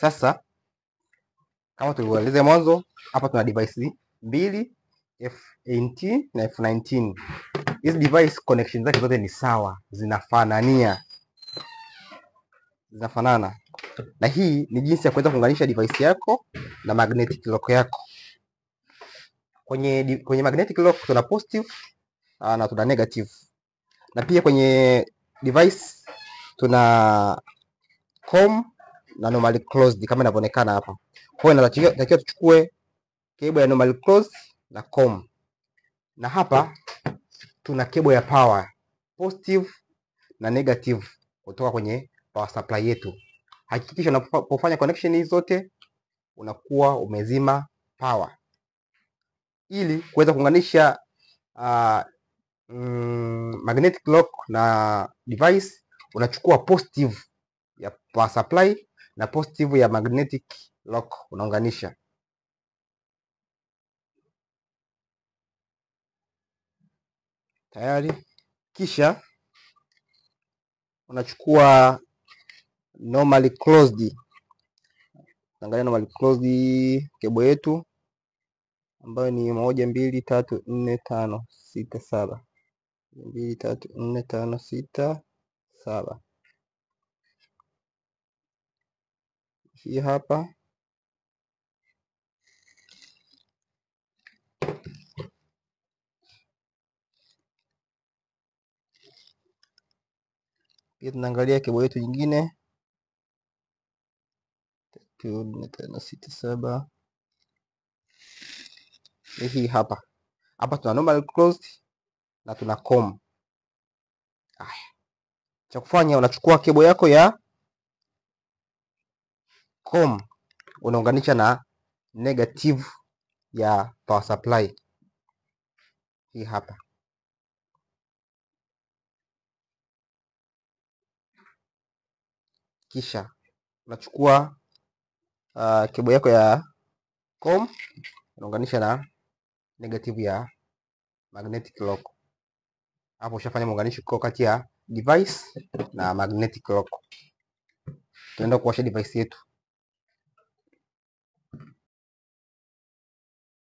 Sasa kama tulivyoeleza mwanzo, hapa tuna device mbili, F18 na F19. Hizi device connection zake zote ni sawa, zinafanana. Na hii ni jinsi ya kuweza kuunganisha device yako na magnetic lock yako. Kwenye magnetic lock tuna positive na tuna negative. Na pia kwenye device tuna COM na normally closed kama inavyoonekana hapa. Kwa hiyo inatakiwa tuchukue cable ya normally closed na COM. Na hapa tuna cable ya power positive na negative kutoka kwenye power supply yetu. Hakikisha unapofanya connection hizi zote unakuwa umezima power, ili kuweza kuunganisha magnetic lock na device. Unachukua positive ya power supply na positive ya magnetic lock unaunganisha. Tayari. Kisha unachukua normally closed. Angalia normally closed cable yetu ambayo ni 1 2 3 4 5 6 7. 2 3 4 5 6 7. Hii hapa pia tunaangalia cable yetu nyingine 2 4 5 6 7. Hii hapa tuna normal closed na tuna COM. Cha kufanya, unachukua cable yako ya COM unaunganisha na negative ya power supply. Hii hapa. Kisha unachukua cable yako ya COM unaunganisha na negative ya magnetic lock. Hapo ushafanya muunganisho kati ya device na magnetic lock. Tunaenda kuwasha device yetu.